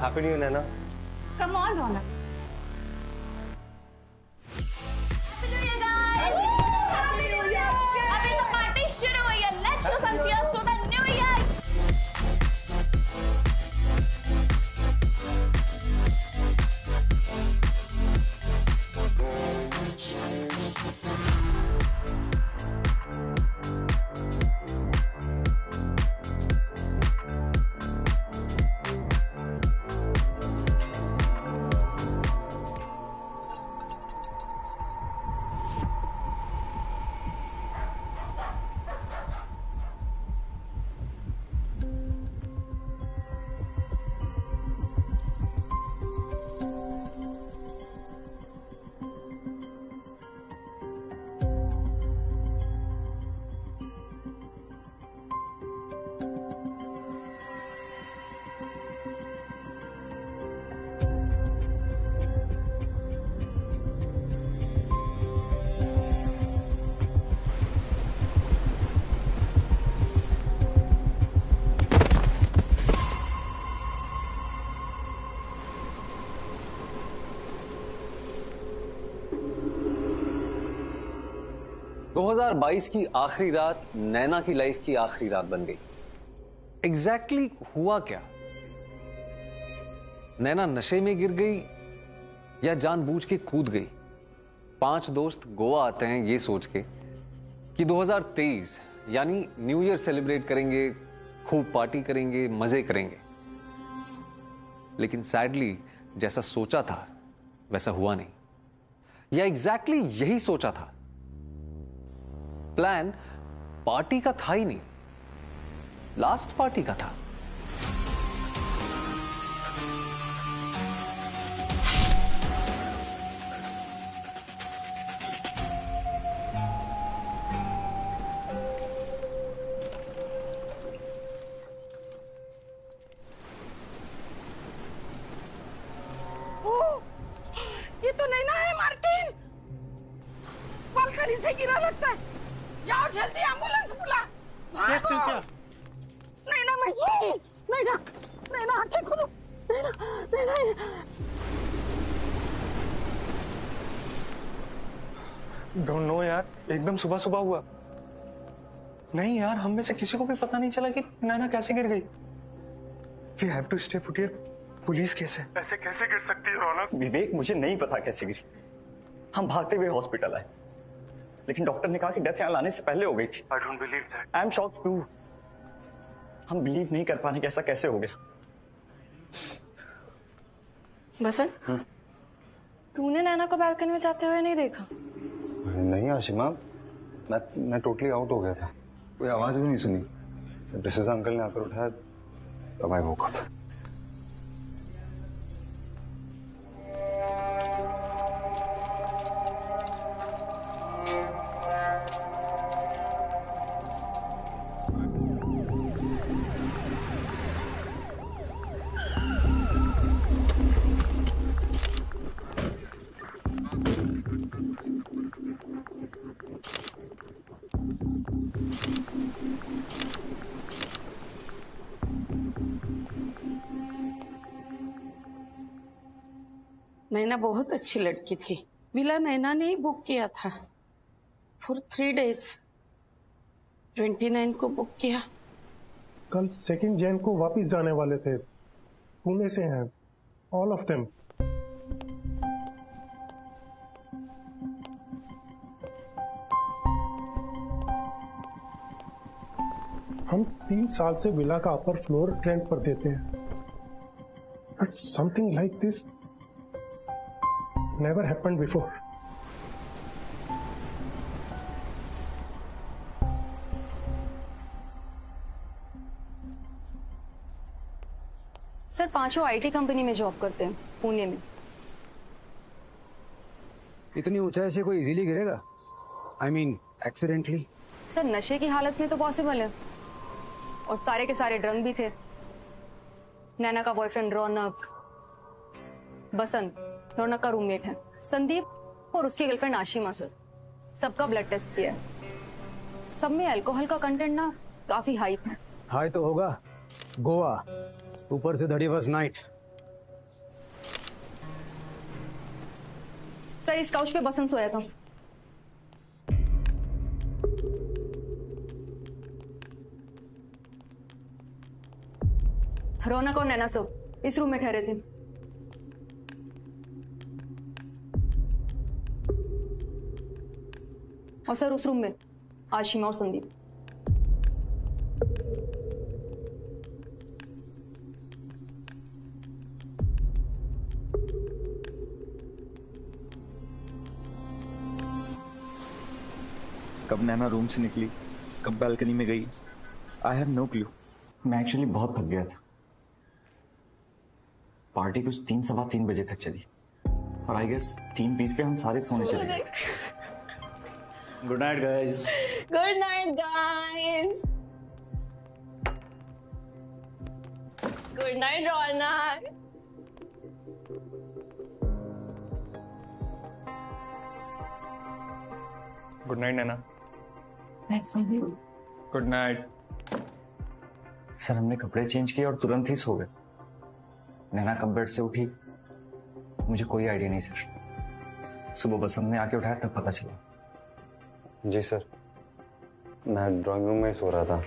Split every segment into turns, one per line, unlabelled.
Happy new year Naina.
Come on Raunak.
अभी तो party शुरू हुई है। Let's show some cheers to the new year.
दो 2022 की आखिरी रात नैना की लाइफ की आखिरी रात बन गई। एग्जैक्टली हुआ क्या? नैना नशे में गिर गई या जानबूझ के कूद गई? 5 दोस्त गोवा आते हैं ये सोच के कि 2023 यानी न्यू ईयर सेलिब्रेट करेंगे, खूब पार्टी करेंगे, मजे करेंगे। लेकिन सैडली जैसा सोचा था वैसा हुआ नहीं, या एग्जैक्टली यही सोचा था। प्लान पार्टी का था ही नहीं, लास्ट पार्टी का था।
ये तो नैना है मार्टिन। बालकनी से गिरा लगता है। जाओ जल्दी एम्बुलेंस बुला। भागो। नैना मैं सुनी। नैना नैना आंखें खोलो। नैना नैना
डोंट नो यार, एकदम सुबह सुबह हुआ। नहीं यार, हम में से किसी को भी पता नहीं चला कि नैना कैसे गिर गई। We have to stay put here. Police case है।
ऐसे कैसे गिर सकती है रौनक?
विवेक, मुझे नहीं पता कैसे गिरी। हम भागते हुए हॉस्पिटल आए, लेकिन डॉक्टर ने कहा कि डेथ यहाँ लाने से पहले हो गई थी।
I don't believe that.
I am shocked too. हम बिलीव नहीं कर पाने कि ऐसा कैसे हो गया।
बसंत, तूने नैना को बालकनी में जाते हुए नहीं देखा?
नहीं आशिमा, मैं टोटली आउट हो गया था। कोई आवाज भी नहीं सुनी। जब डिसूजा अंकल ने आकर उठाया तब आई वोक अप।
नैना बहुत अच्छी लड़की थी। विला नैना ने ही बुक किया था फॉर 3 days। 29 को बुक किया।
कल 2 जैन को वापस जाने वाले थे। पुणे से हैं ऑल ऑफ देम। हम 3 साल से विला का अपर फ्लोर रेंट पर देते हैं, but something like this never happened before.
Sir 5 IT company में जॉब करते हैं पुणे में।
इतनी ऊंचाई से कोई इजीली गिरेगा? I mean accidentally?
सर नशे की हालत में तो पॉसिबल है, और सारे के सारे ड्रंक भी थे। नैना का बॉयफ्रेंड रौनक, बसंत रौनक का रूममेट है, संदीप और उसकी गर्लफ्रेंड आशिमा। सर सबका ब्लड टेस्ट किया है, सब में अल्कोहल का कंटेंट ना काफी हाई था।
हाई तो होगा, गोवा, ऊपर से 31st नाइट,
सर इस काउच पे बसंत सोया था। रौनक और नैना सब इस रूम में ठहरे थे। और सर उस रूम में आशिमा और संदीप।
कब नैना रूम से निकली, कब बालकनी में गई, आई हैव नो क्लू। मैं एक्चुअली बहुत थक गया था। पार्टी कुछ 3 सवा 3 बजे तक चली और आई गेस 3:20 पे हम सारे सोने चले गए थे। Good night guys.
Good night guys. Good night Raunak.
Good night Naina.
Night Sandeep.
Good night.
Sir हमने कपड़े चेंज किए और तुरंत ही सो गए। नैना कब बेड से उठी मुझे कोई आइडिया नहीं सर। सुबह बसंत ने आके उठाया तब पता चला।
जी सर, मैं ड्राइंग रूम में ही सो रहा था,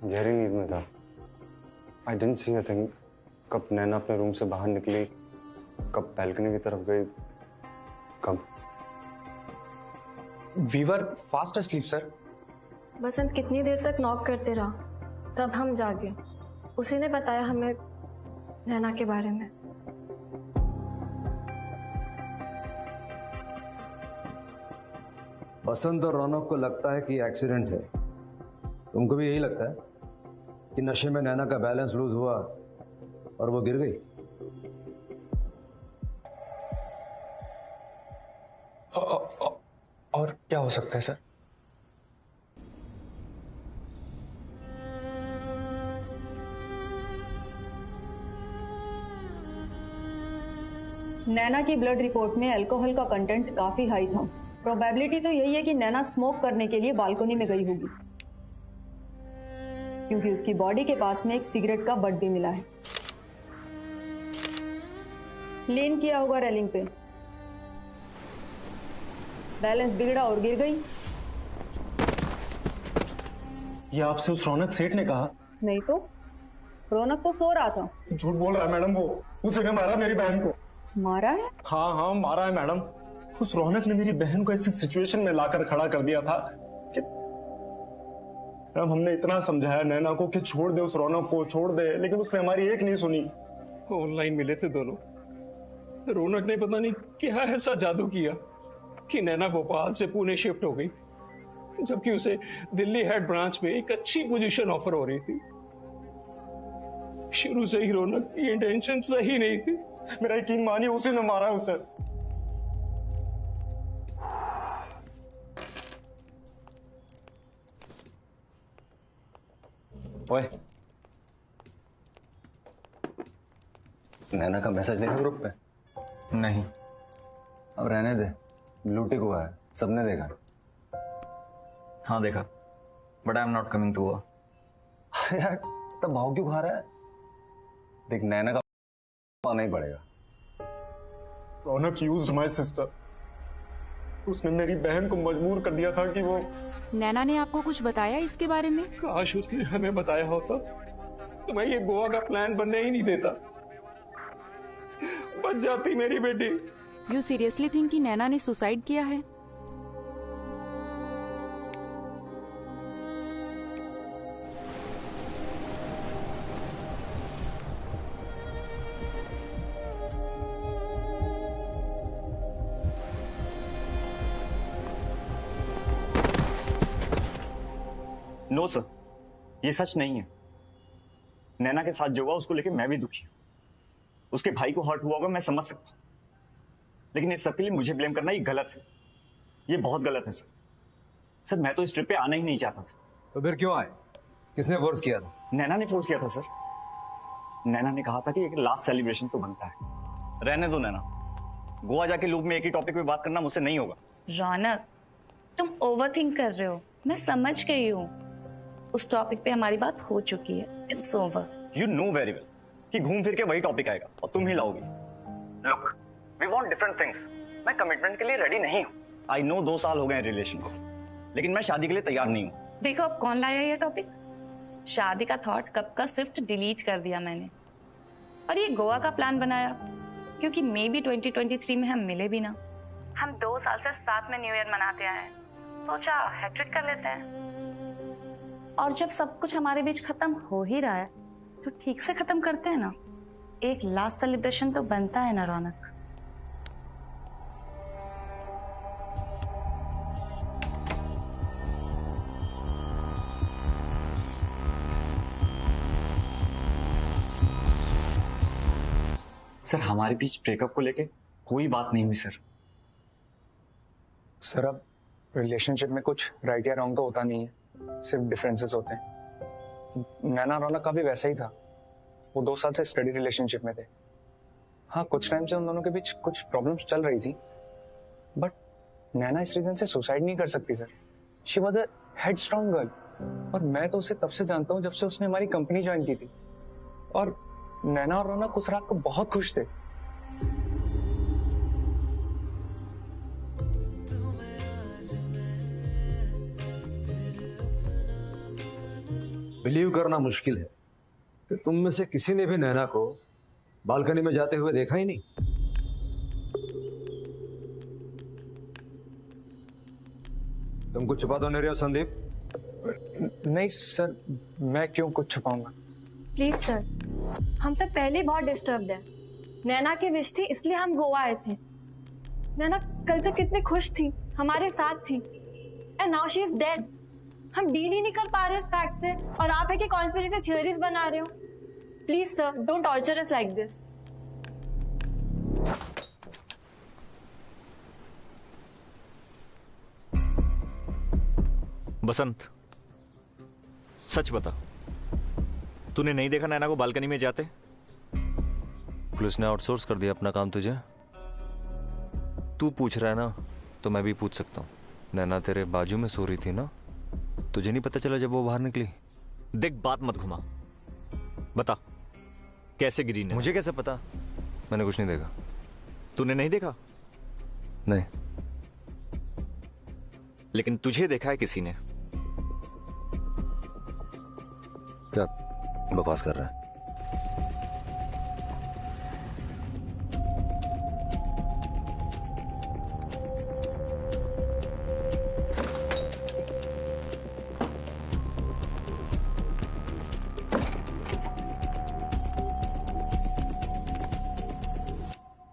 गहरी नींद में था। I didn't see a thing. कब नैना अपने रूम से बाहर निकली, कब बैल्कनी की तरफ गई, कब।
We were fast asleep sir.
Basant कितनी देर तक नॉक करते रहा, तब हम जागे। उसी ने बताया हमें नैना के बारे में।
बसंत और रौनक को लगता है कि एक्सीडेंट है। तुमको भी यही लगता है कि नशे में नैना का बैलेंस लूज हुआ और वो गिर गई?
और क्या हो सकता है सर?
नैना की ब्लड रिपोर्ट में अल्कोहल का कंटेंट काफी हाई था। प्रोबेबिलिटी तो यही है कि नैना स्मोक करने के लिए बालकनी में गई होगी, क्योंकि उसकी बॉडी के पास में एक सिगरेट का बट भी मिला है। लीन किया होगा रेलिंग पे, बैलेंस बिगड़ा और गिर गई।
ये आपसे उस रौनक सेठ ने कहा?
नहीं तो, रौनक तो सो रहा था।
झूठ बोल रहा है मैडम, वो उसने मारा मेरी बहन को।
मारा है?
हाँ हाँ मारा है मैडम। उस रौनक ने मेरी बहन को ऐसी सिचुएशन में लाकर खड़ा कर दिया था कि मैडम हमने इतना समझाया नैना को कि छोड़ दे उस रौनक को, छोड़ दे, लेकिन उसने हमारी एक नहीं सुनी।
ऑनलाइन मिले थे दोनों। रौनक ने पता नहीं क्या ऐसा जादू किया कि नैना भोपाल से पुणे शिफ्ट हो गई, जबकि उसे दिल्ली हेड ब्रांच में एक अच्छी पोजीशन ऑफर हो रही थी। शुरू से ही रौनक की इंटेंशन सही नहीं थी।
मेरा यकीन मानिए, उसी ने मारा है उसे।
ओए, नैना का मैसेज देखा ग्रुप पे?
नहीं।
अब रहने दे, ब्लू टिक हुआ है, सबने देखा।
हाँ देखा, but I am not coming too.
यार तब भाव क्यों खा रहा है? देख नैना का आना ही पड़ेगा।
रौनक यूज्ड माय सिस्टर। उसने मेरी बहन को मजबूर कर दिया था कि वो।
नैना ने आपको कुछ बताया इसके बारे में?
काश उसने हमें बताया होता तो मैं ये गोवा का प्लान बनने ही नहीं देता। बच जाती मेरी बेटी।
यू सीरियसली थिंक कि नैना ने सुसाइड किया है?
नो सर, ये सच नहीं है। नैना के साथ जो हुआ उसको लेकर मैं भी दुखी हूं। उसके भाई को हर्ट हुआ होगा, मैं समझ सकता हूं, लेकिन इस सब के लिए मुझे ब्लेम करना ये गलत है। ये बहुत गलत है सर। सर मैं तो इस ट्रिप पे आना ही नहीं चाहता था।
तो फिर क्यों आए? किसने फोर्स किया था?
नैना ने फोर्स किया था सर। नैना ने कहा था कि एक लास्ट सेलिब्रेशन तो बनता है। रहने दो नैना, गोवा जाके लूप में एक ही टॉपिक पे बात करना मुझसे नहीं होगा।
रौनक, तुम ओवरथिंक कर रहे हो। मैं समझ गई हूँ, उस टॉपिक पे हमारी बात हो चुकी है। It's over.
You know very well कि घूम फिर के वही टॉपिक आएगा और तुम ही लाओगी। Look, we want different things. मैं कमिटमेंट के लिए रेडी नहीं हूँ। आई नो 2 साल हो गए रिलेशन को, लेकिन मैं शादी के लिए तैयार नहीं हूँ।
देखो अब कौन लाया ये टॉपिक। शादी का थॉट कब का शिफ्ट डिलीट कर दिया मैंने, और ये गोवा का प्लान बनाया क्योंकि मे बी 2023 में हम मिले भी ना। हम 2 साल से साथ में न्यू ईयर मनाते आए हैं, सोचा हैट्रिक कर लेते हैं। और जब सब कुछ हमारे बीच खत्म हो ही रहा है तो ठीक से खत्म करते हैं ना। एक लास्ट सेलिब्रेशन तो बनता है ना रौनक।
सर हमारे बीच ब्रेकअप को लेके कोई बात नहीं हुई सर।
सर अब रिलेशनशिप में कुछ राइट या रॉन्ग तो होता नहीं है, सिर्फ डिफरेंसेस होते हैं। नैना रौनक का भी वैसा ही था, वो 2 साल से स्टडी रिलेशनशिप में थे। हाँ कुछ टाइम से उन दोनों के बीच कुछ प्रॉब्लम्स चल रही थी, बट नैना इस रीजन से सुसाइड नहीं कर सकती sir. She was a headstrong girl, और मैं तो उसे तब से जानता हूँ जब से उसने हमारी कंपनी ज्वाइन की थी। और नैना और रौनक उस रात को बहुत खुश थे।
बिलीव करना मुश्किल है कि तुम में से किसी ने भी नैना को बालकनी में जाते हुए देखा ही नहीं। तुम कुछ छुपा तो नहीं रहे हो संदीप?
नहीं सर, मैं क्यों कुछ छुपाऊंगा।
प्लीज सर, हम सब पहले बहुत डिस्टर्ब्ड है। नैना की विश थी इसलिए हम गोवा आए थे। नैना कल तक कितनी खुश थी, हमारे साथ थी, and now she is dead. हम डील ही नहीं कर पा रहे इस फैक्ट से, और आप है कि कॉन्स्पिरेसी थ्योरीज बना रहे हो। Please sir, don't torture us like this.
Basant सच बता, तूने नहीं देखा नैना को बालकनी में जाते?
पुलिस ने आउटसोर्स कर दिया अपना काम तुझे। तू पूछ रहा है ना, तो मैं भी पूछ सकता हूँ। नैना तेरे बाजू में सो रही थी ना, तुझे नहीं पता चला जब वो बाहर निकली?
देख बात मत घुमा, बता कैसे गिरी नैना?
मुझे कैसे पता, मैंने कुछ नहीं देखा।
तूने नहीं देखा?
नहीं।
लेकिन तुझे देखा है किसी ने?
क्या बकवास कर रहा है?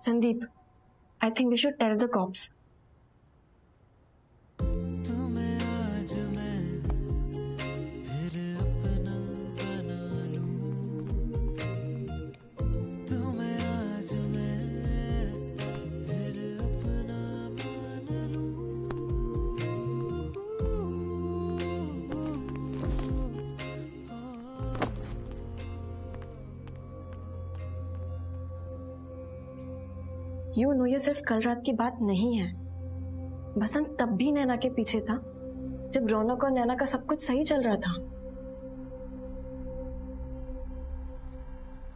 Sandeep, I think we should tell the cops. You know, ये सिर्फ कल रात की बात नहीं है। बसंत तब भी नैना के पीछे था जब रौनक और नैना का सब कुछ सही चल रहा था।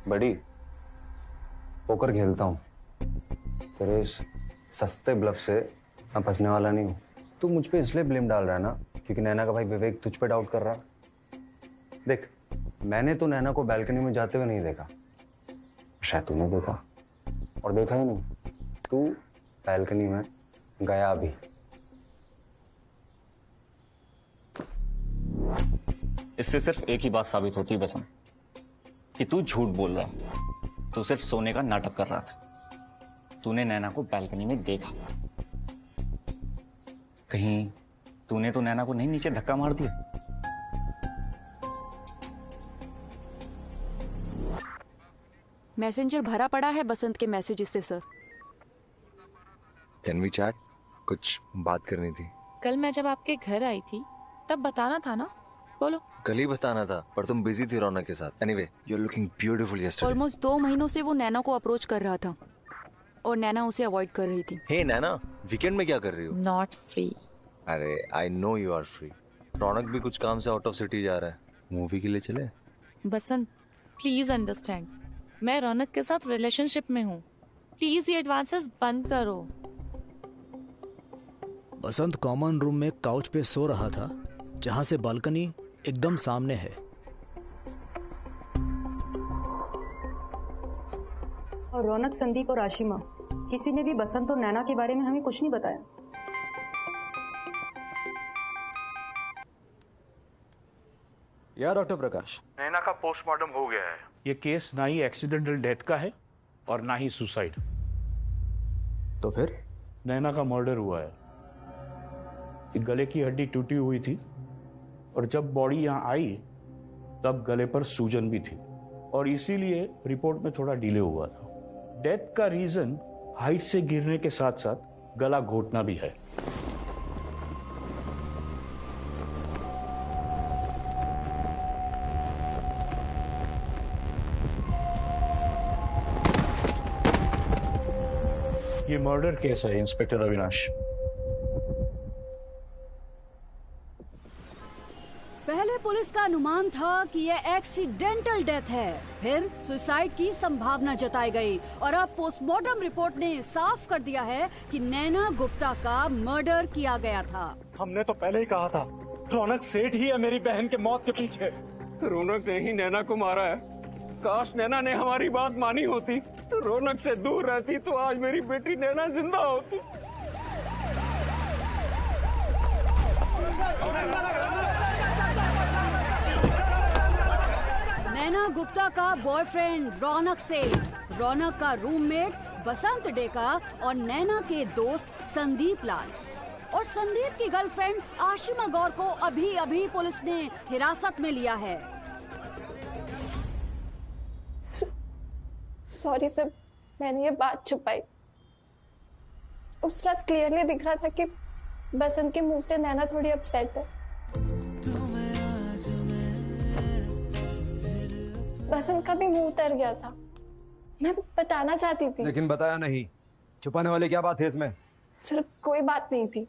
बड़ी पोकर खेलता हूँ, तेरे इस सस्ते ब्लफ से मैं फंसने वाला नहीं हूँ। तू मुझ पे इसलिए ब्लेम डाल रहा है ना क्योंकि नैना का भाई विवेक तुझ पे डाउट कर रहा है। देख, मैंने तो नैना को बालकनी में जाते हुए नहीं देखा, शायद तूने देखा, और देखा ही नहीं, तू बालकनी में गया भी।
इससे सिर्फ एक ही बात साबित होती है बसंत, कि तू झूठ बोल रहा है। तू सिर्फ सोने का नाटक कर रहा था। तूने नैना को बालकनी में देखा, कहीं तूने तो नैना को नहीं नीचे धक्का मार दिया?
मैसेंजर भरा पड़ा है बसंत के मैसेजेस से सर।
Can we chat? कुछ बात करनी थी।
कल मैं जब आपके घर आई थी तब बताना था ना, बोलो।
कल ही बताना था, पर तुम बिजी थी रौनक के साथ। Anyway, you are looking beautiful yesterday.
Almost 2 महीनों से वो नैना को अप्रोच कर रहा था और नैना उसे अवॉइड कर रही थी।
हे नैना, वीकेंड में क्या कर रही हो?
Not free.
अरे I know you are free. Raunak भी कुछ काम से आउट ऑफ सिटी जा रहा है, मूवी के लिए चले?
बसंत प्लीज अंडरस्टैंड, मैं रौनक के साथ रिलेशनशिप में हूँ। प्लीज ये एडवांसेस बंद करो।
बसंत कॉमन रूम में काउच पे सो रहा था, जहां से बालकनी एकदम सामने है।
और रौनक, संदीप और आशिमा, किसी ने भी बसंत और नैना के बारे में हमें कुछ नहीं बताया।
या डॉक्टर प्रकाश,
नैना का पोस्टमार्टम हो गया है। ये केस ना ही एक्सीडेंटल डेथ का है और ना ही सुसाइड।
तो फिर
नैना का मर्डर हुआ है। गले की हड्डी टूटी हुई थी और जब बॉडी यहाँ आई तब गले पर सूजन भी थी और इसीलिए रिपोर्ट में थोड़ा डिले हुआ था। डेथ का रीजन हाइट से गिरने के साथ साथ गला घोटना भी है। ये मर्डर केस है इंस्पेक्टर अविनाश।
पहले पुलिस का अनुमान था कि यह एक्सीडेंटल डेथ है, फिर सुसाइड की संभावना जताई गई और अब पोस्टमार्टम रिपोर्ट ने साफ कर दिया है कि नैना गुप्ता का मर्डर किया गया था।
हमने तो पहले ही कहा था, रौनक सेठ ही है मेरी बहन के मौत के पीछे।
रौनक ने ही नैना को मारा है। काश नैना ने हमारी बात मानी होती, तो रौनक से दूर रहती तो आज मेरी बेटी नैना जिंदा होती।
नैना गुप्ता का बॉयफ्रेंड रौनक सेठ, रौनक का रूममेट बसंत डेका और नैना के दोस्त संदीप लाल और संदीप की गर्लफ्रेंड आशिमा गौर को अभी अभी पुलिस ने हिरासत में लिया है।
सॉरी सर, मैंने ये बात छुपाई। उस रात क्लियरली दिख रहा था कि बसंत के मुंह से नैना थोड़ी अपसेट है। बसंत का भी मुंह उतर गया था। मैं बताना चाहती थी,
लेकिन बताया नहीं। छुपाने वाली क्या बात है इसमें?
सर कोई बात नहीं थी।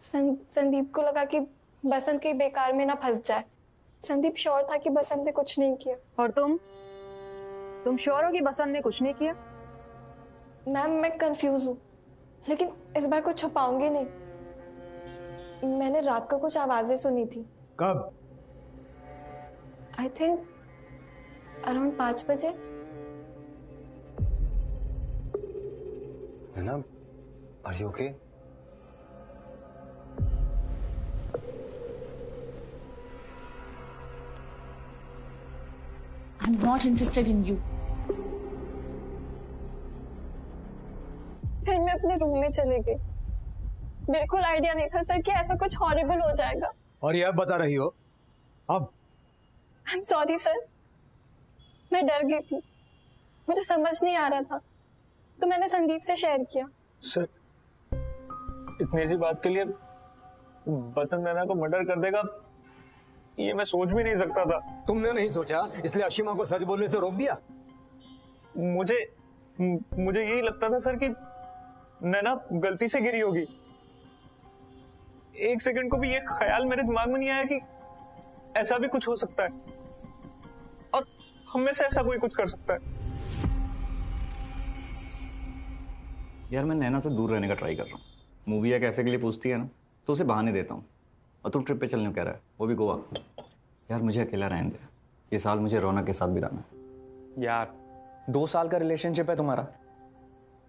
संदीप को लगा कि बसंत कहीं बेकार में ना फंस जाए। संदीप श्योर था कि बसंत ने कुछ नहीं किया।
और तुम श्योर हो कि बसंत ने कुछ नहीं किया?
मैम मैं कंफ्यूज हूँ, लेकिन इस बार कुछ छुपाऊंगी नहीं। मैंने रात को कुछ आवाजें सुनी थी।
कब?
आई थिंक अराउंड 5 बजे।
Naina, are you okay?
I'm not interested in you.
फिर मैं अपने रूम में चले गई। बिल्कुल आइडिया नहीं था सर कि ऐसा कुछ हॉरिबल हो जाएगा।
और ये अब बता रही हो? अब
आई एम सॉरी सर, मैं डर गई थी, मुझे समझ नहीं आ रहा था, तो मैंने संदीप से शेयर किया।
सर, इतनी सी बात के लिए बसंत नैना को मर्डर कर देगा, ये मैं सोच भी नहीं सकता था।
तुमने नहीं सोचा, इसलिए आशिमा को सच बोलने से रोक दिया?
मुझे यही लगता था सर कि नैना गलती से गिरी होगी। एक सेकंड को भी ये ख्याल मेरे दिमाग में नहीं आया कि ऐसा भी कुछ हो सकता है और हम में से ऐसा कोई कुछ कर सकता है।
यार मैं नैना से दूर रहने का ट्राई कर रहा हूँ। मूवी या कैफे के लिए पूछती है ना, तो उसे बहाने देता हूँ। और तू ट्रिप पे चलने को कह रहा है, वो भी गोवा। यार मुझे अकेला रहने दे, ये साल मुझे रौनक के साथ बिताना है।
यार 2 साल का रिलेशनशिप है तुम्हारा,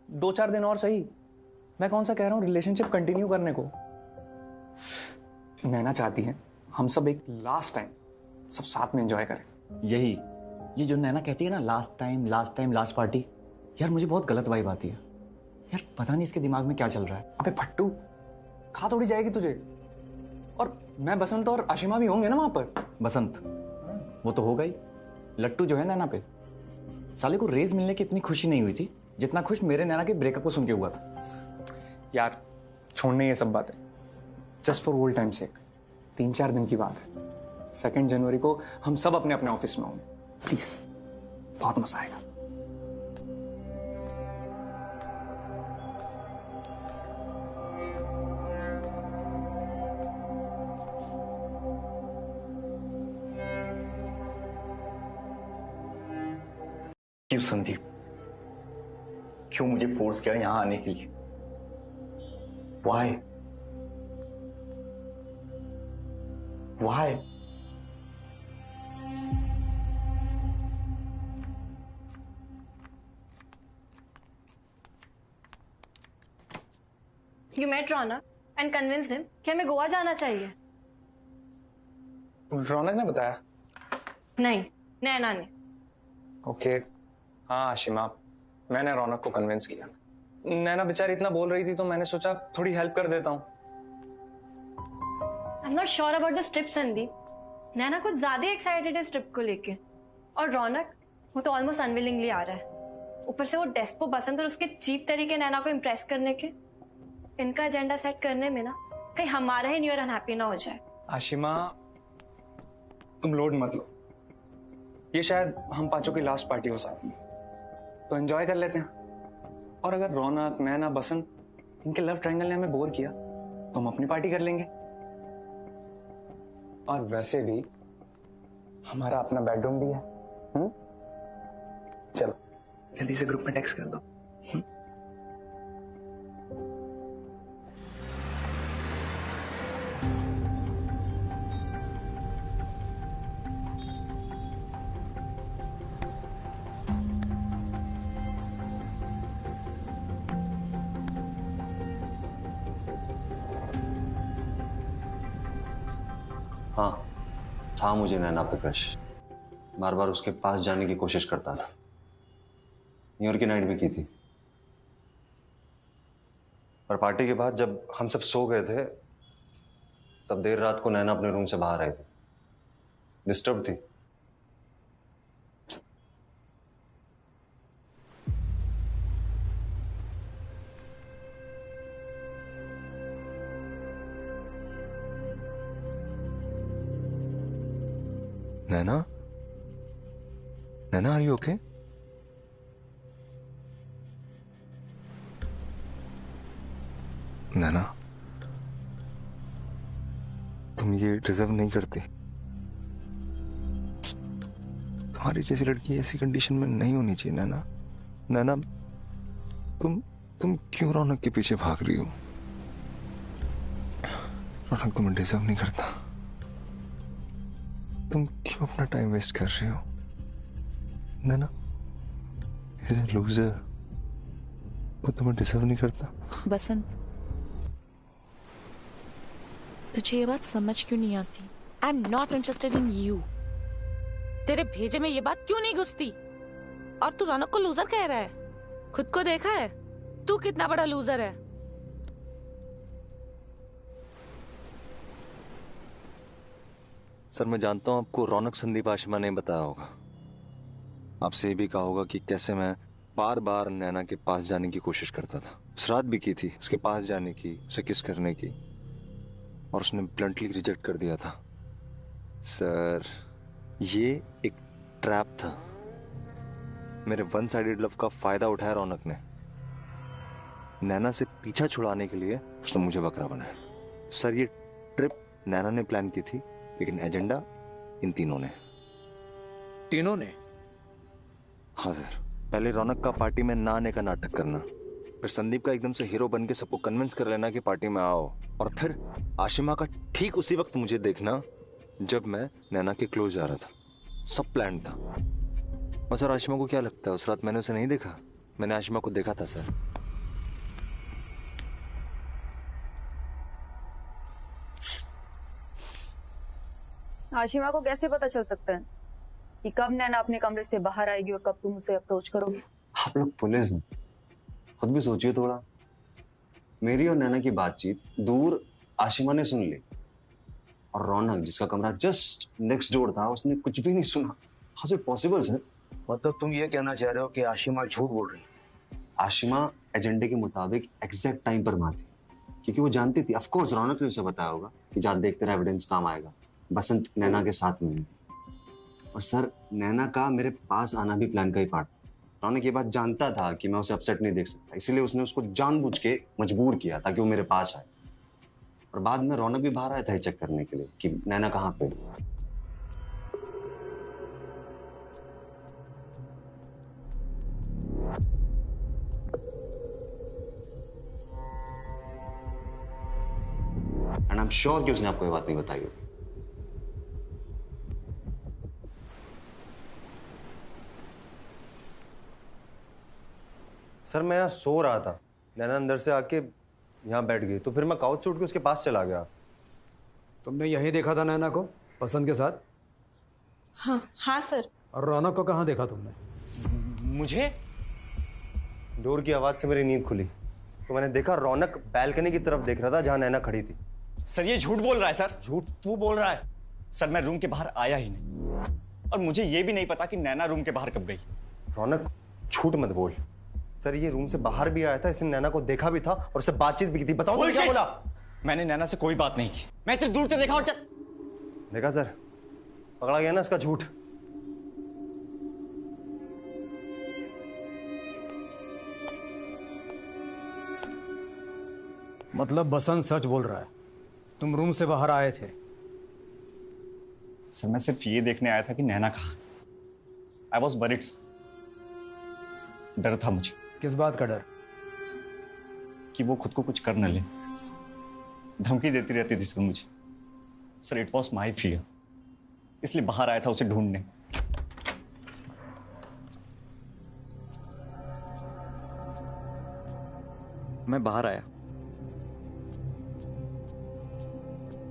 2-4 दिन और सही। मैं कौन सा कह रहा हूँ रिलेशनशिप कंटिन्यू करने को। नैना चाहती है हम सब एक लास्ट टाइम सब साथ में एंजॉय करें।
ये जो नैना कहती है ना, लास्ट टाइम लास्ट पार्टी, यार मुझे बहुत गलत वाइब आती है। यार पता नहीं इसके दिमाग में क्या चल रहा है।
अबे फट्टू, खा थोड़ी जाएगी तुझे। और मैं बसंत और आशिमा भी होंगे ना वहां पर।
बसंत वो तो होगा ही। लट्टू जो है नैना पे, साले को रेज मिलने की इतनी खुशी नहीं हुई थी जितना खुश मेरे नैना के ब्रेकअप को सुन के हुआ था।
यार छोड़ने ये सब बातें, जस्ट फॉर ओल्ड टाइम सेक। 3-4 दिन की बात है। 2 जनवरी को हम सब अपने अपने ऑफिस में होंगे। प्लीज, बहुत मजा आएगा।
क्यों संदीप, क्यों मुझे फोर्स किया यहाँ आने के लिए?
Why? Why?
You met Ronak and convinced him कि हमें गोवा जाना चाहिए.
रौनक ने बताया?
नहीं, नैना ने.
ओके हाँ आशिमा, मैंने रौनक को कन्विंस किया. नैना बेचारी इतना बोल रही थी तो मैंने सोचा थोड़ी हेल्प कर देता हूँ.
I'm not sure about this trip, Sandeep. नैना कुछ ज्यादा एक्साइटेड है इस ट्रिप को लेके. और रौनक, वो तो ऑलमोस्ट अनविलिंगली आ रहा है. ऊपर से वो डेस्पो बसंत और उसके चीप तरीके नैना को इम्प्रेस करने के. इनका एजेंडा सेट करने में ना कहीं हमारा ही न्यू ईयर अनहैप्पी ना हो जाए.
आशिमा तुम लोड मत लो. ये शायद हम पांचों की लास्ट पार्टी हो साथ में, तो एंजॉय कर लेते हैं. और अगर रौनक, नैना, बसंत इनके लव ट्रायंगल ने हमें बोर किया तो हम अपनी पार्टी कर लेंगे. और वैसे भी हमारा अपना बेडरूम भी है. चलो जल्दी से ग्रुप में टेक्स्ट कर दो.
हाँ, था मुझे नैना पे क्रश. बार बार उसके पास जाने की कोशिश करता था. न्यू ईयर की नाइट भी की थी. पर पार्टी के बाद जब हम सब सो गए थे तब देर रात को नैना अपने रूम से बाहर आई थी. डिस्टर्ब थी.
नैना, नैना आर यू ओके? नैना, तुम ये डिजर्व नहीं करती. तुम्हारी जैसी लड़की ऐसी कंडीशन में नहीं होनी चाहिए नैना. नैना, तुम क्यों रौनक के पीछे भाग रही हो? रौनक तुम्हें डिजर्व नहीं करता. तुम क्यों अपना टाइम वेस्ट कर रही हो? नैना, इज अ लूजर. वो तुम्हें डिजर्व नहीं करता.
बसंत, तुझे ये बात समझ क्यों नहीं आती? आई am not interested in you. तेरे भेजे में ये बात क्यों नहीं घुसती? और तू रौनक को लूजर कह रहा है? खुद को देखा है तू कितना बड़ा लूजर है?
सर मैं जानता हूं आपको रौनक संदीप आशिमा ने बताया होगा. आपसे ये भी कहा होगा कि कैसे मैं बार बार नैना के पास जाने की कोशिश करता था. उस रात भी की थी उसके पास जाने की, उसे किस करने की, और उसने ब्लंटली रिजेक्ट कर दिया था. सर ये एक ट्रैप था. मेरे वन साइडेड लव का फायदा उठाया रौनक ने. नैना से पीछा छुड़ाने के लिए उसने मुझे बकरा बनाया. सर ये ट्रिप नैना ने प्लान की थी, लेकिन एजेंडा इन तीनों ने.
तीनों ने?
हाँ सर. पहले रौनक का पार्टी में ना आने का नाटक करना, फिर संदीप का एकदम से हीरो बन के सबको कन्विंस कर लेना कि पार्टी में आओ, और फिर आशिमा का ठीक उसी वक्त मुझे देखना जब मैं नैना के क्लोज जा रहा था. सब प्लान था. और सर आशिमा को क्या लगता है उस रात मैंने उसे नहीं देखा? मैंने आशिमा को देखा था सर.
आशिमा को कैसे पता चल सकता है कि कब नैना अपने कमरे से बाहर आएगी और कब तुम उसे अप्रोच करोगे?
आप लोग पुलिस हैं, खुद भी सोचिए थोड़ा. मेरी और नैना की बातचीत दूर आशिमा ने सुन ली, और रौनक जिसका कमरा जस्ट नेक्स्ट डोर था उसने कुछ भी नहीं सुना. How is it possible sir?
मतलब तुम ये कहना चाह रहे हो कि आशिमा झूठ बोल रही?
आशिमा एजेंडे के मुताबिक एग्जैक्ट टाइम पर वहां थी, क्योंकि वो जानती थी. ऑफ कोर्स रौनक ने उसे बताया होगा कि जा देखते रहे, एविडेंस काम आएगा. बसंत नैना के साथ में. और सर नैना का मेरे पास आना भी प्लान का ही पार्ट था. रौनक ये बात जानता था कि मैं उसे अपसेट नहीं देख सकता, इसलिए उसने उसको जानबूझ के मजबूर किया ताकि वो मेरे पास आए. और बाद में रौनक भी बाहर आया था चेक करने के लिए कि नैना कहाँ पे. एम श्योर कि उसने आपको ये बात नहीं बताई होगी। सर मैं यहाँ सो रहा था, नैना अंदर से आके यहाँ बैठ गई, तो फिर मैं काउच से उठ के उसके पास चला गया।
तुमने यहीं देखा था नैना को पसंद के साथ?
हाँ सर।
और रौनक को कहाँ देखा तुमने?
मुझे डोर की आवाज से मेरी नींद खुली तो मैंने देखा रौनक बैल्कनी की तरफ देख रहा था जहां नैना खड़ी थी।
सर ये झूठ बोल रहा है सर। झूठ तू बोल रहा है? सर मैं रूम के बाहर आया ही नहीं और मुझे ये भी नहीं पता कि नैना रूम के बाहर कब गई।
रौनक झूठ मत बोल। सर ये रूम से बाहर भी आया था, इसने नैना को देखा भी था और उससे बातचीत भी की थी। बताओ तो क्या बोला?
मैंने नैना से कोई बात नहीं की, मैं सिर्फ दूर से देखा और चल।
देखा सर, पकड़ा गया ना इसका झूठ।
मतलब बसंत सच बोल रहा है, तुम रूम से बाहर आए थे?
सर मैं सिर्फ ये देखने आया था कि नैना कहाँ। I was worried. डर था मुझे।
किस बात का डर?
कि वो खुद को कुछ कर न ले। धमकी देती रहती थी सर मुझे। Sir it was my fear, इसलिए बाहर आया था उसे ढूंढने।
मैं बाहर आया,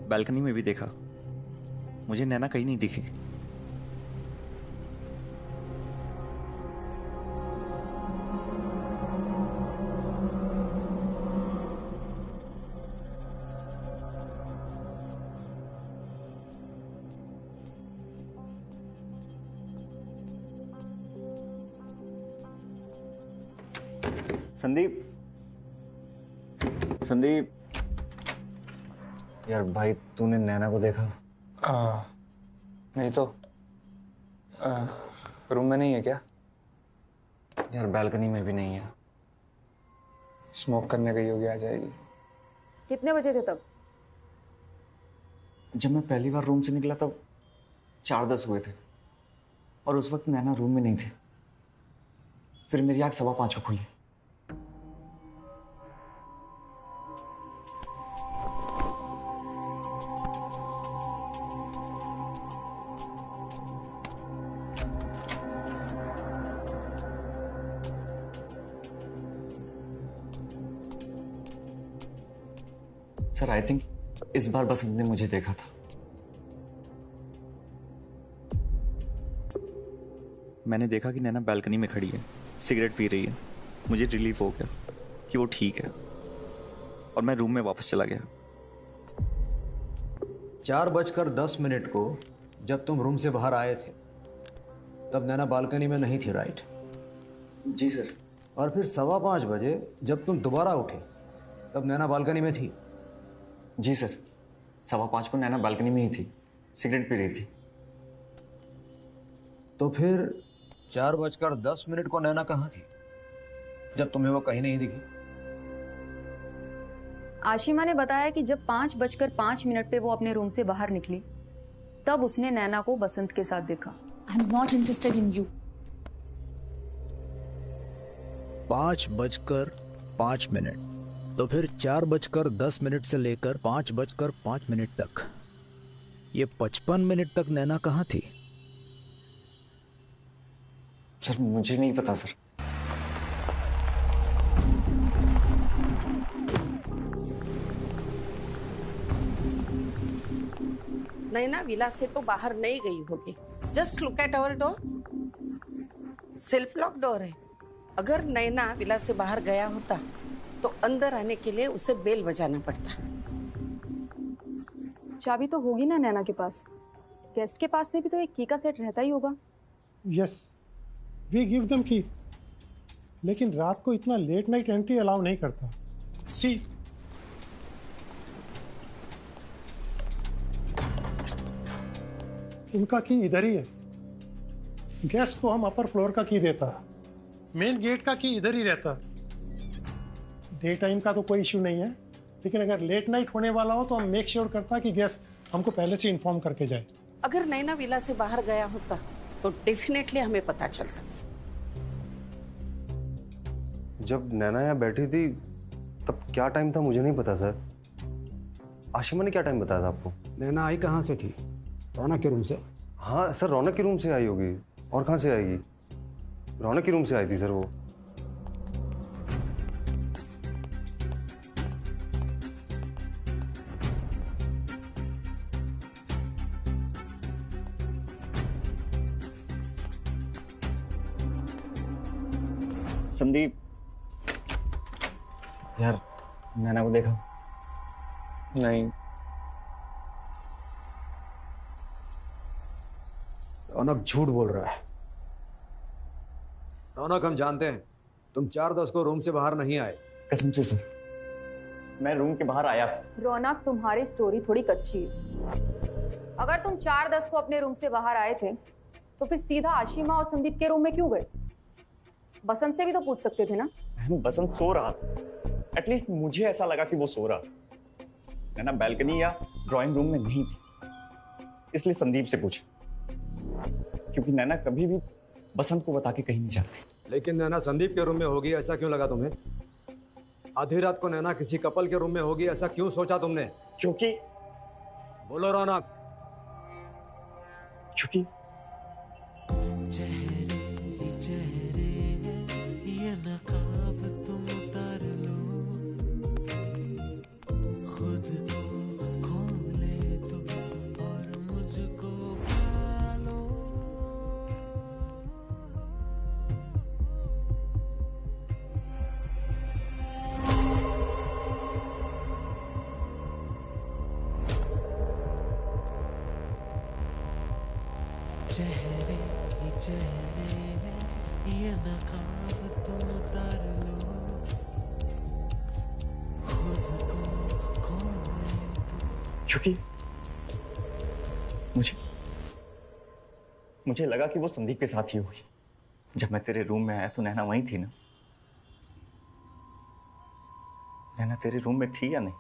बालकनी में भी देखा, मुझे नैना कहीं नहीं दिखी।
संदीप, संदीप यार भाई तूने नैना को देखा?
नहीं तो रूम में नहीं है क्या?
यार बालकनी में भी नहीं है।
स्मोक करने गई होगी, आ जाएगी।
कितने बजे थे तब?
जब मैं पहली बार रूम से निकला तब 4:10 हुए थे और उस वक्त नैना रूम में नहीं थी। फिर मेरी आँख 5:15 को खुली। सर आई थिंक इस बार बसंत ने मुझे देखा था।
मैंने देखा कि नैना बालकनी में खड़ी है, सिगरेट पी रही है। मुझे रिलीफ हो गया कि वो ठीक है और मैं रूम में वापस चला गया।
4:10 को जब तुम रूम से बाहर आए थे तब नैना बालकनी में नहीं थी, राइट?
जी सर।
और फिर 5:15 बजे जब तुम दोबारा उठे तब नैना बालकनी में थी?
जी सर, 5:15 को नैना बालकनी में ही थी, सिगरेट पी रही थी।
तो फिर 4:10 को नैना कहाँ थी जब तुम्हें वो कहीं नहीं दिखी?
आशिमा ने बताया कि जब 5:05 पे वो अपने रूम से बाहर निकली तब उसने नैना को बसंत के साथ देखा।
आई am not interested in you.
5:05 तो फिर 4:10 से लेकर 5:05 तक, ये 55 मिनट तक नैना कहाँ थी?
सर मुझे नहीं पता सर।
नैना विला से तो बाहर नहीं गई होगी। Just look at our door, self lock door है। अगर नैना विला से बाहर गया होता तो अंदर आने के लिए उसे बेल बजाना पड़ता।
चाबी तो होगी ना नैना के पास। गेस्ट के पास में भी तो एक की का सेट रहता ही होगा।
यस, वी गिव देम की, लेकिन रात को इतना लेट नाइट एंट्री अलाउ नहीं करता। सी इनका की इधर ही है। गेस्ट को हम अपर फ्लोर का की देता, मेन गेट का की इधर ही रहता। डे टाइम का तो कोई इश्यू नहीं है, लेकिन अगर लेट नाइट होने वाला हो तो हम मेक श्योर करता कि गेस्ट हमको पहले से इन्फॉर्म करके जाए।
अगर नैना विला से बाहर गया होता तो डेफिनेटली हमें पता चलता।
जब नैना यहाँ बैठी थी तब क्या टाइम था मुझे नहीं पता सर। आशिमा ने क्या टाइम बताया था आपको?
नैना आई कहाँ से थी? रौनक के रूम से।
हाँ सर, रौनक के रूम से आई होगी, और कहाँ से आएगी? रौनक के रूम से आई थी सर वो।
संदीप, यार नैना को देखा?
नहीं।
रौनक झूठ बोल रहा है। रौनक, हम जानते हैं तुम 4:10 को रूम से बाहर नहीं आए।
कसम से सर, मैं रूम के बाहर आया था।
रौनक, तुम्हारी स्टोरी थोड़ी कच्ची है। अगर तुम 4:10 को अपने रूम से बाहर आए थे तो फिर सीधा आशिमा और संदीप के रूम में क्यों गए? बसंत से भी तो पूछ सकते थे ना।
बसंत सो रहा था, एटलीस्ट मुझे ऐसा लगा कि वो सो रहा था। नैना बैल्कनी या ड्राइंग रूम में नहीं थी, इसलिए संदीप से पूछा, क्योंकि नैना कभी भी बसंत को बता के कहीं नहीं जाती।
लेकिन नैना संदीप के रूम में होगी ऐसा क्यों लगा तुम्हें? आधी रात को नैना किसी कपल के रूम में होगी ऐसा क्यों सोचा तुमने?
क्योंकि
बोलो रौनक।
क्योंकि
ये नकाब तुम उतार लो, खुद को खोले तो और मुझको पालो। चेहरे ही चेहरे हैं, ये नकाब तुम उतार लो, खुद को खोले तो।
क्योंकि मुझे लगा कि वो संदीप के साथ ही होगी। जब मैं तेरे रूम में आया तो नैना वहीं थी ना? नैना तेरे रूम में थी या नहीं?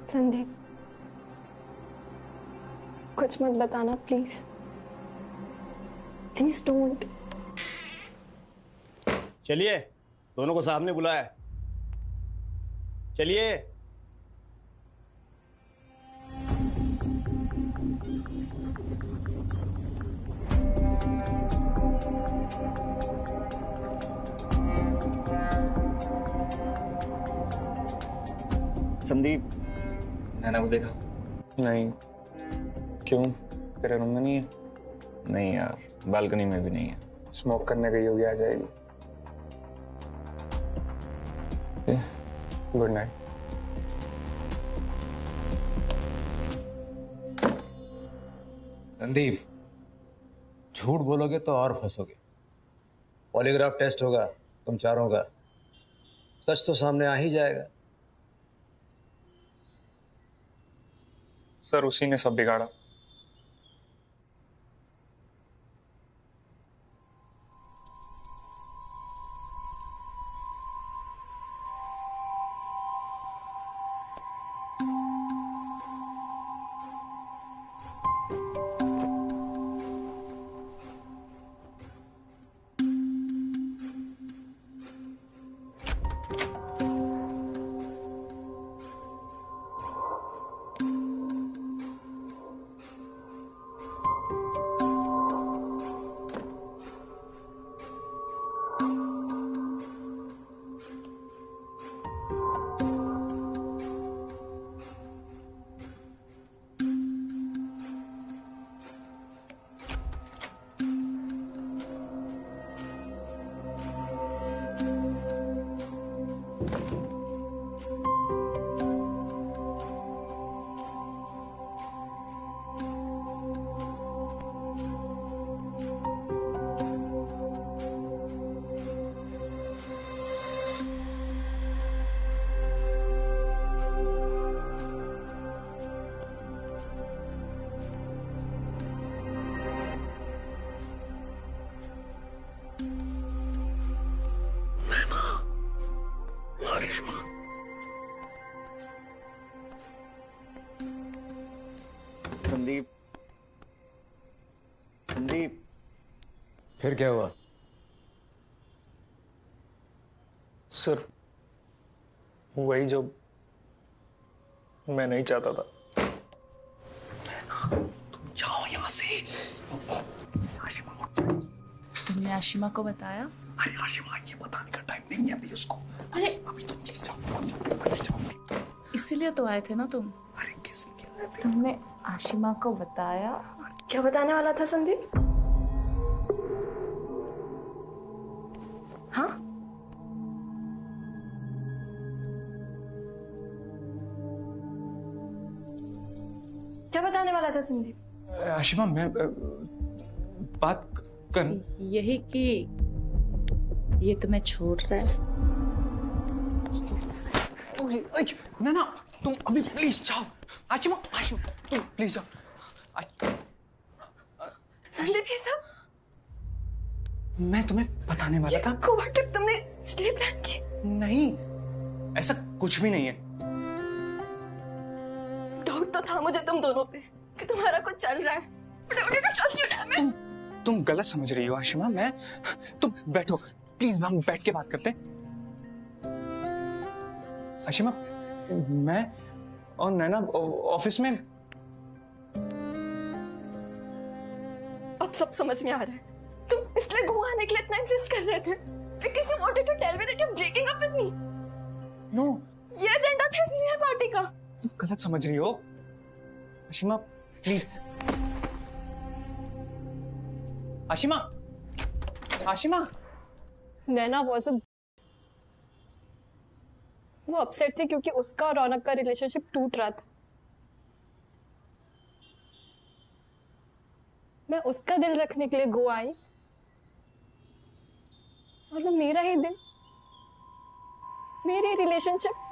संदीप, कुछ मत बताना प्लीज। Please don't.
चलिए, दोनों को सामने बुलाया। चलिए।
संदीप, नैना को देखा?
नहीं। क्यों, तेरे रूम में नहीं है?
नहीं यार, बालकनी में भी नहीं है।
स्मोक करने गई होगी, आ जाएगी। Good night.
संदीप, झूठ बोलोगे तो और फंसोगे। पॉलीग्राफ टेस्ट होगा तुम चारों का, सच तो सामने आ ही जाएगा।
सर, उसी ने सब बिगाड़ा।
संदीप, संदीप।
फिर क्या हुआ?
सर वही जो मैं नहीं चाहता था।
तुम जाओ यहाँ से। आशिमा उठ जाएगी।
तुमने आशिमा को बताया?
अरे आशिमा, ये बताने का टाइम नहीं है अभी उसको।
अरे
अभी तुम प्लीज जाओ।
इसीलिए तो आए थे ना तुम?
अरे किस
तुमने आशिमा को बताया?
क्या बताने वाला था संदीप? हाँ? क्या बताने वाला था संदीप?
आशिमा, मैं बात कर
यही कि ये तुम्हें छोड़ रहा है।
ना तुम अभी प्लीज जाओ। आशिमा, आशिमा तुम प्लीज जाओ।
संदीप ये सब
मैं तुम्हें बताने वाला था।
गोवा ट्रिप तुमने इसलिए प्लान की?
नहीं, ऐसा कुछ भी नहीं है।
डाउट तो था मुझे तुम दोनों पे कि तुम्हारा कुछ चल रहा है। But I wanted to trust you, damn it.
तुम गलत समझ रही हो आशिमा। तुम बैठो प्लीज, हम बैठ के बात करते हैं। आशिमा, मैं और नैना ऑफिस में।
अब सब समझ में आ रहा है। तुम इसलिए गोवा आने के लिए इतना इंसिस्ट कर रहे थे because you wanted to tell me that you're breaking up with me.
No,
ये एजेंडा था इस न्यू ईयर पार्टी का।
तुम गलत समझ रही हो Ashima, please. Ashima, Ashima.
Naina was a वो अपसेट थी क्योंकि उसका और रौनक का रिलेशनशिप टूट रहा था। मैं उसका दिल रखने के लिए गोवा आई और वो मेरा ही दिल, मेरी रिलेशनशिप।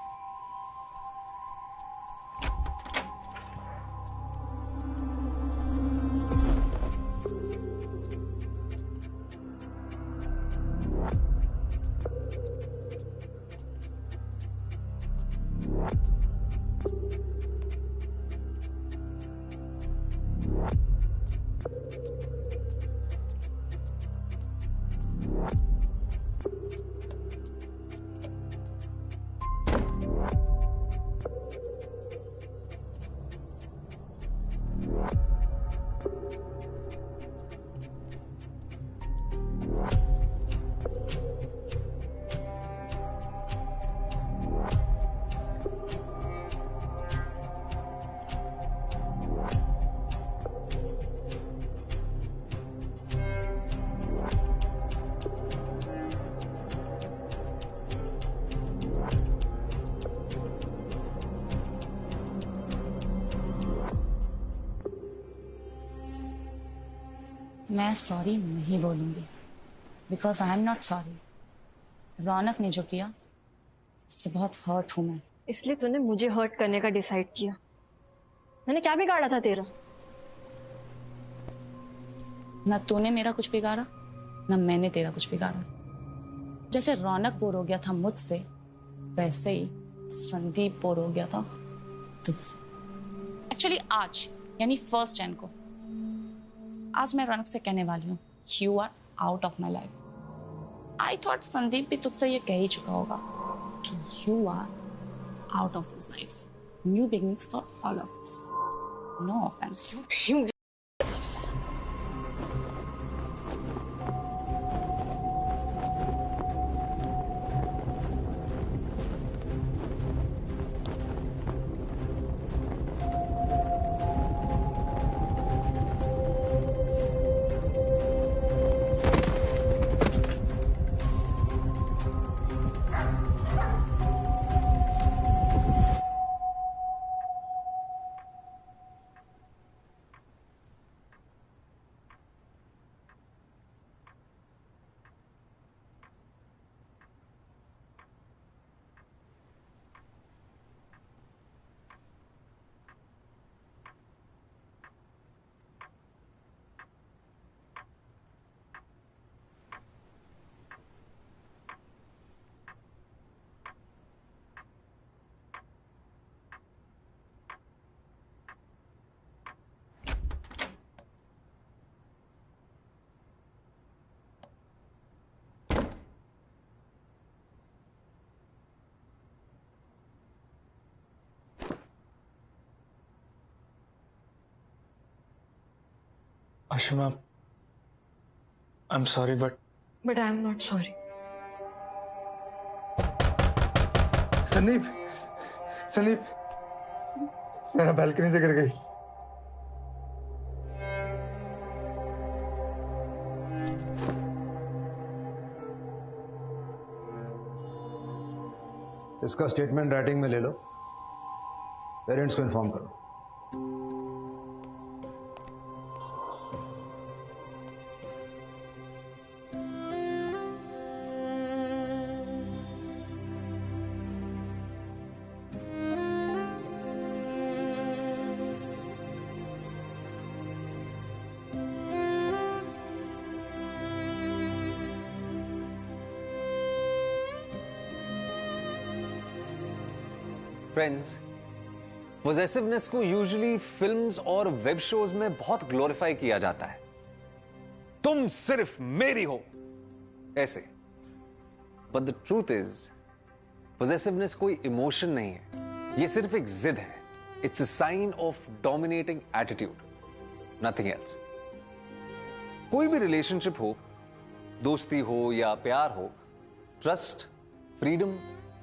मैं सॉरी नहीं बोलूंगी because I am not sorry. Raunak ने जो किया इससे बहुत हर्ट हूं मैं।
इसलिए तूने मुझे हर्ट करने का डिसाइड किया। मैंने क्या बिगाड़ा था तेरा?
ना तूने मेरा कुछ बिगाड़ा ना मैंने तेरा कुछ बिगाड़ा। जैसे रौनक बोर हो गया था मुझसे, वैसे ही संदीप बोर हो गया था तुझसे। एक्चुअली आज यानी 1 जनवरी को आज मैं रौनक से कहने वाली हूँ you are out of my life. I thought Sandeep भी तुझसे ये कह ही चुका होगा कि you are out of his life. New beginnings for all of us. No offence.
Ashima, I am sorry but
I am not sorry.
Sandeep, Sandeep, मेरा बालकनी से गिर गई।
इसका स्टेटमेंट राइटिंग में ले लो, पेरेंट्स को इन्फॉर्म करो।
फ्रेंड्स, पोजेसिवनेस को यूजुअली फिल्म्स और वेब शोज में बहुत ग्लोरीफाई किया जाता है। तुम सिर्फ मेरी हो ऐसे। But the truth is, possessiveness कोई इमोशन नहीं है, ये सिर्फ एक जिद है। It's a sign of dominating attitude, nothing else. कोई भी रिलेशनशिप हो, दोस्ती हो या प्यार हो, ट्रस्ट, फ्रीडम,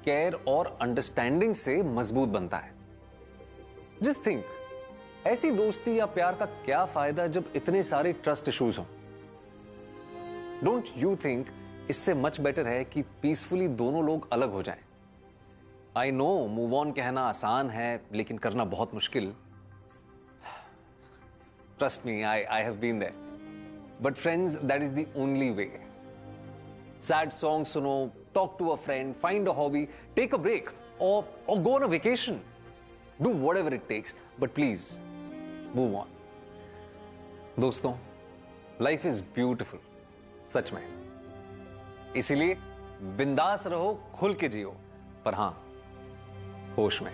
केयर और अंडरस्टैंडिंग से मजबूत बनता है। जस्ट थिंक, ऐसी दोस्ती या प्यार का क्या फायदा जब इतने सारे ट्रस्ट इश्यूज हों? डोंट यू थिंक इससे मच बेटर है कि पीसफुली दोनों लोग अलग हो जाएं? आई नो मूव ऑन कहना आसान है, लेकिन करना बहुत मुश्किल। Trust me, I have been there. But friends, that is the only way. Sad song सुनो, talk to a friend, find a hobby, take a break, or go on a vacation. Do whatever it takes, but please move on. दोस्तों, life is beautiful, सच में। इसीलिए बिंदास रहो, खुल के जियो, पर हां, होश में।